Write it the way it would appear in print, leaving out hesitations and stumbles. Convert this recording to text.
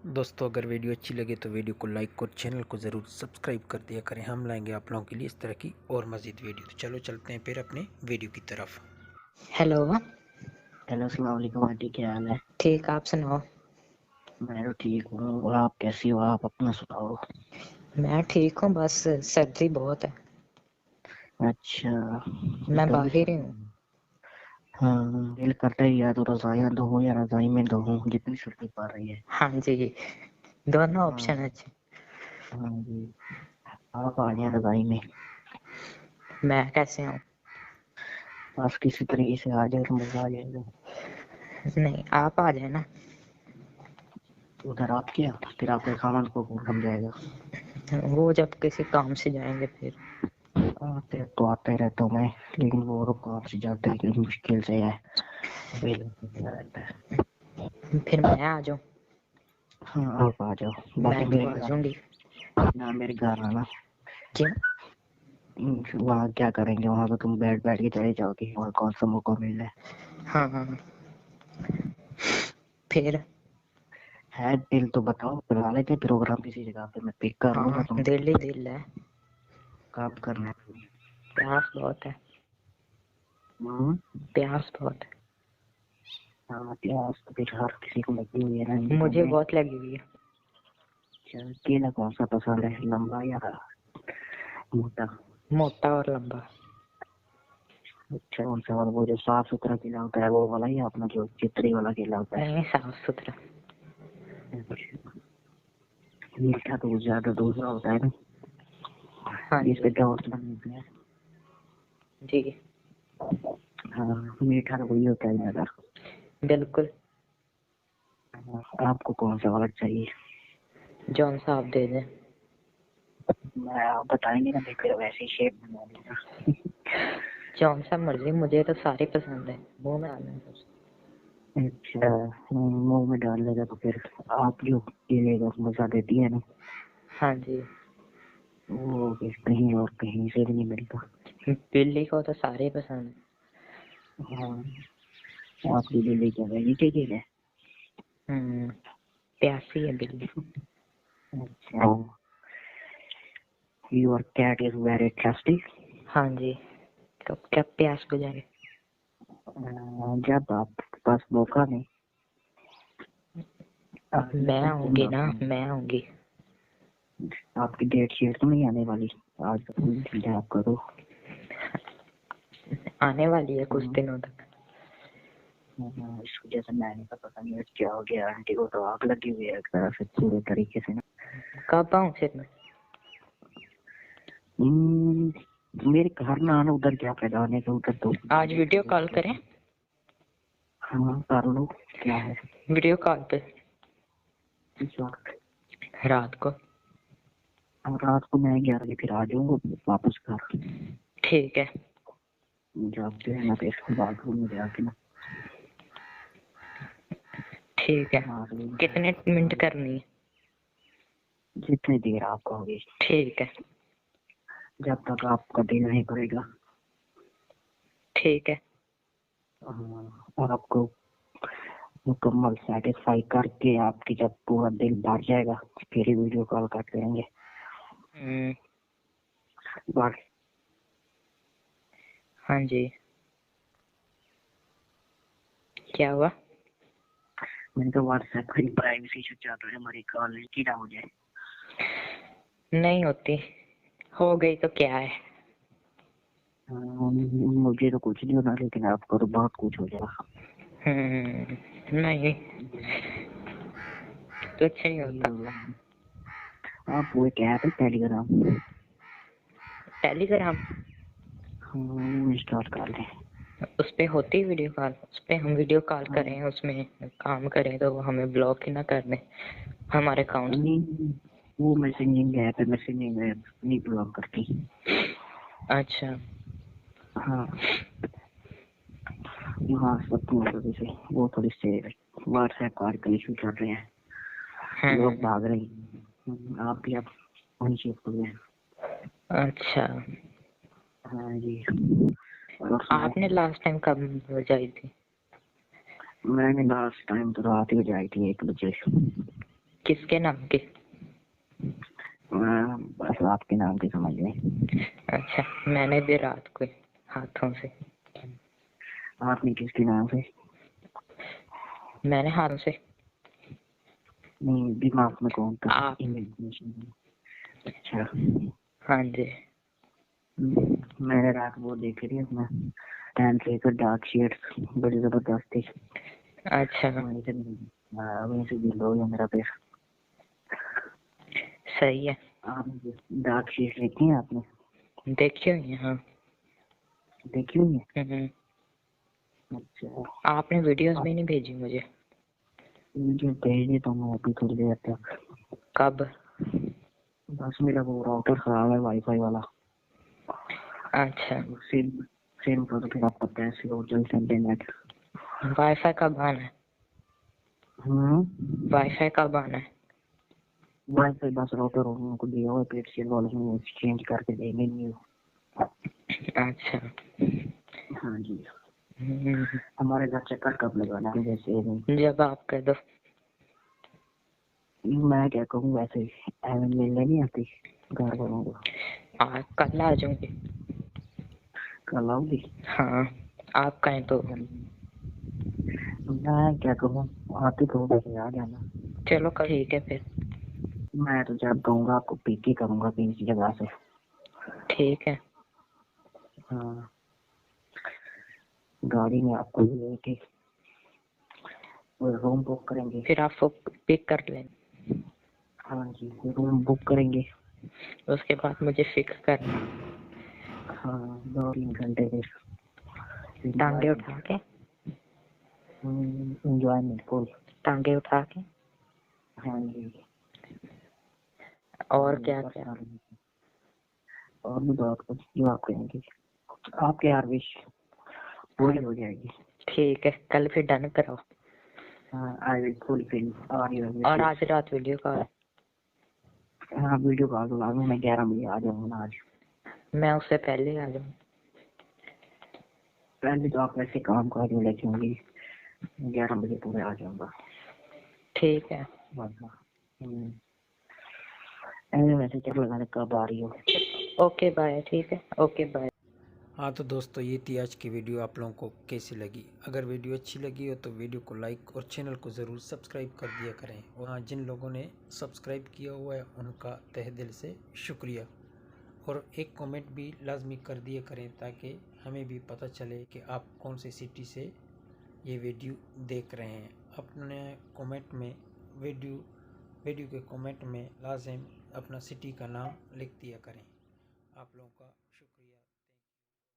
दोस्तों अगर वीडियो अच्छी लगे तो वीडियो को लाइक और चैनल को ज़रूर सब्सक्राइब कर दिया करें। हम लाएंगे आप लोगों के लिए इस तरह की और मज़ीद वीडियो। तो चलो चलते हैं फिर अपने वीडियो की तरफ। हेलो। हेलो, अस्सलाम वालेकुम आंटी, क्या हाल है? ठीक, आप सुनाओ। मैं तो ठीक हूँ। और आप कैसी हो? आप अपना सुनाओ। मैं ठीक हूँ, बस सर्दी बहुत है। अच्छा, मैं तबीयत बाहर ही ठीक हूँ। है? हाँ, दिल करता ही है तो रजाइयाँ दो या रजाई में दो, जितनी सर्दी पड़ रही है। हाँ जी, दोनों ऑप्शन हाँ। अच्छे। हाँ जी, आप आ जाए रजाई में। मैं कैसे हूँ? बस किसी तरीके से आ जाए तो मजा आ जाएगा। नहीं, आप आ जाए ना। उधर आप क्या, फिर आपके खाना को कौन समझाएगा? वो जब किसी काम से जाएंगे फिर। आते तो आते रहता हूँ मैं, लेकिन वो लोग काम से जाते हैं मुश्किल से है, वेला रहता है। फिर मैं आ जाऊँ। हाँ, आप आ जाओ, बाकी मैं तो मेरे आ घर जाऊंगी। ना, मेरे घर आना। क्यों? वहाँ क्या करेंगे? वहाँ तो तुम बैठ बैठ के चले जाओगे, वहाँ कौन सा मौका मिल है? हाँ हाँ। फिर है दिल तो बताओ, बना लेते हैं प्रोग्राम किसी जगह पे, मैं पिक कर लूंगा हाँ, तुमको। दिल ही दिल है। काम करना है। प्यास बहुत है। हम्म। प्यास बहुत हाँ, प्यास तो फिर हर किसी को लगी हुई है ना है, इंडिया मुझे में। बहुत लगी हुई है। चल, केला कौन सा पसंद है, लंबा या मोटा? मोटा और लंबा। अच्छा, कौन सा वाला? वो जो साफ सुथरा केला होता है वो वाला, या अपना जो चितरी वाला केला होता है? नहीं, साफ सुथरा। अच्छा, मीठा तो ज्यादा दूसरा होता है ना, हाँ जिस पे जी। गाँठ बनती है। जी हाँ, मीठा तो वही होता है ज्यादा। बिल्कुल। आपको कौन सा वाला चाहिए? जौन सा आप दे दें। मैं, आप बताएंगे ना, मैं फिर वैसे ही शेप बना दूंगा। जौन सा मर्जी, मुझे तो सारे पसंद है। मुंह में डालना है बस। अच्छा, मुंह में डाल लेगा तो फिर आप जो पीलेगा मजा देती है ना, हाँ जी। वो फिर कहीं और कहीं से भी नहीं मिलता। बिल्ली को तो सारे पसंद हाँ, आपकी बिल्ली क्या वेजिटेरियन है? है। प्यासी है बिल्ली। अच्छा, your cat is very tasty. हाँ जी, कब क्या प्यास बुझाए? जब आपके पास मौका नहीं, मैं आऊंगी ना, मैं आऊंगी। आपकी डेट शीट तो नहीं आने वाली? आज तो आप करो। आने वाली है कुछ दिनों तक। इस वजह से मैंने कहा पता नहीं क्या हो गया, आंटी को तो आग लगी हुई है एक तरह से पूरे तरीके से ना। कब आऊं फिर मैं? मेरे घर ना आना, उधर क्या फायदा आने का, उधर तो आज वीडियो कॉल करें? हाँ, कर लो, क्या है। वीडियो कॉल पे इस वक्त रात को। रात को मैं 11 बजे फिर आ जाऊंगा वापस घर। ठीक है। जब जो है ना, फिर बाथरूम में जाके ना। ठीक है। हाँ, कितने मिनट करनी है? जितनी देर आप कहोगे, ठीक है। जब तक आपका दिन नहीं करेगा। ठीक है। और आपको मुकम्मल सेटिस्फाई करके, आपकी जब पूरा दिल भर जाएगा फिर ही वीडियो कॉल कर लेंगे। बस। हाँ जी। क्या हुआ? मैंने कहा व्हाट्सएप पर प्राइवेसी से चाहता है हमारी कॉल की ना हो जाए। नहीं होती, हो गई तो क्या है। मुझे तो कुछ नहीं होना, लेकिन आपको तो बहुत कुछ हो जाएगा। नहीं, कुछ नहीं होता। आप वो एक ऐप है टेलीग्राम, टेलीग्राम? वो इंस्टॉल कर लें। उस पे होती वीडियो कॉल? उस पे हम वीडियो कॉल करें, उसमें काम करें तो वो हमें ब्लॉक ही ना कर दें हमारे अकाउंट। नहीं, वो मैसेजिंग ऐप है, मैसेजिंग ऐप नहीं ब्लॉक करती। अच्छा। हाँ, हाँ, सब वजह से वो थोड़ी से व्हाट्सएप का आजकल इशू चल रहे हैं, लोग भाग रहे हैं। आप भी अब वहीं शिफ्ट हो गए। अच्छा, हाँ जी। आपने लास्ट टाइम कब बजाई थी? मैंने लास्ट टाइम तो रात ही बजाई थी 1 बजे। किसके नाम की? बस आपके नाम की समझ लें। अच्छा, मैंने भी रात को हाथों से। आपने किसके नाम से? मैंने हाथों से। नहीं, दिमाग में कौन था? आप। इमेजिनेशन। अच्छा। हाँ जी। मैंने रात वो देखी थी उसमें 10 डार्क शेड्स, बड़ी जबरदस्त थी। अच्छा, वहीं से दिल हो गया मेरा फिर। सही है। आपने डार्क शेड्स देखी है आपने? देखी हुई है, हाँ। देखी हुई है? हम्म। अच्छा। आपने वीडियोस भी नहीं भेजी मुझे। वीडियो भेज दी तो मैं अभी थोड़ी देर तक। कब? बस मेरा वो राउटर खराब है वाईफाई वाला। अच्छा, सिम सिम पर फिर आपको पैसे और जल्द इंटरनेट। वाईफाई कब आना है? हम्म। वाईफाई कब आना है? वाईफाई बस राउटर उनको दिया हुआ पेटीएम वालों ने, वो एक्सचेंज करके देंगे न्यू। अच्छा। हाँ जी। हम्म, हमारे घर चक्कर कब लगाना है जैसे नहीं? जब आप कह दो। मैं क्या कहूँ, वैसे एवन मिलने नहीं आती घर वालों को। कल आ जाऊंगी। कल आओगी? हाँ, आप कहें तो। मैं क्या कहूँ, आती तो वैसे आ जाना। चलो कल ठीक है फिर। मैं तो जब कहूँगा आपको पिक ही करूँगा किसी जगह से। ठीक है। हाँ, गाड़ी में आपको लेके रूम बुक करेंगे। फिर आप पिक कर लें। हाँ जी, रूम बुक करेंगे। उसके बाद मुझे फिक्स करना। हाँ, 2-3 घंटे फिर टांगे उठा के। Enjoyment full. टांगे उठा के। हाँ जी। और क्या क्या? और भी बहुत कुछ जो आप कहेंगे, आपके यार विश पूरी हो जाएगी। ठीक है, कल फिर डन कराओ। हाँ, I will fulfil all your और विशेस। आज रात वीडियो कॉल। हाँ, वीडियो कॉल तो लागू, मैं 11 बजे आ जाऊंगा ना आज। मैं उससे पहले आ जाऊँ। पहले तो आप वैसे काम काज में लगे होंगे, 11 बजे पूरे आ जाऊंगा। ठीक है। ऐसे वैसे चलो लगाने कब आ रही हो? Okay bye. ठीक है, ओके बाय। हाँ तो दोस्तों, ये थी आज की वीडियो। आप लोगों को कैसी लगी? अगर वीडियो अच्छी लगी हो तो वीडियो को लाइक और चैनल को ज़रूर सब्सक्राइब कर दिया करें। और हाँ, जिन लोगों ने सब्सक्राइब किया हुआ है उनका तहे दिल से शुक्रिया। और एक कमेंट भी लाजमी कर दिया करें ताकि हमें भी पता चले कि आप कौन सी सिटी से ये वीडियो देख रहे हैं। अपने कमेंट में वीडियो के कमेंट में लाजिम अपना सिटी का नाम लिख दिया करें। आप लोगों का शुक्रिया।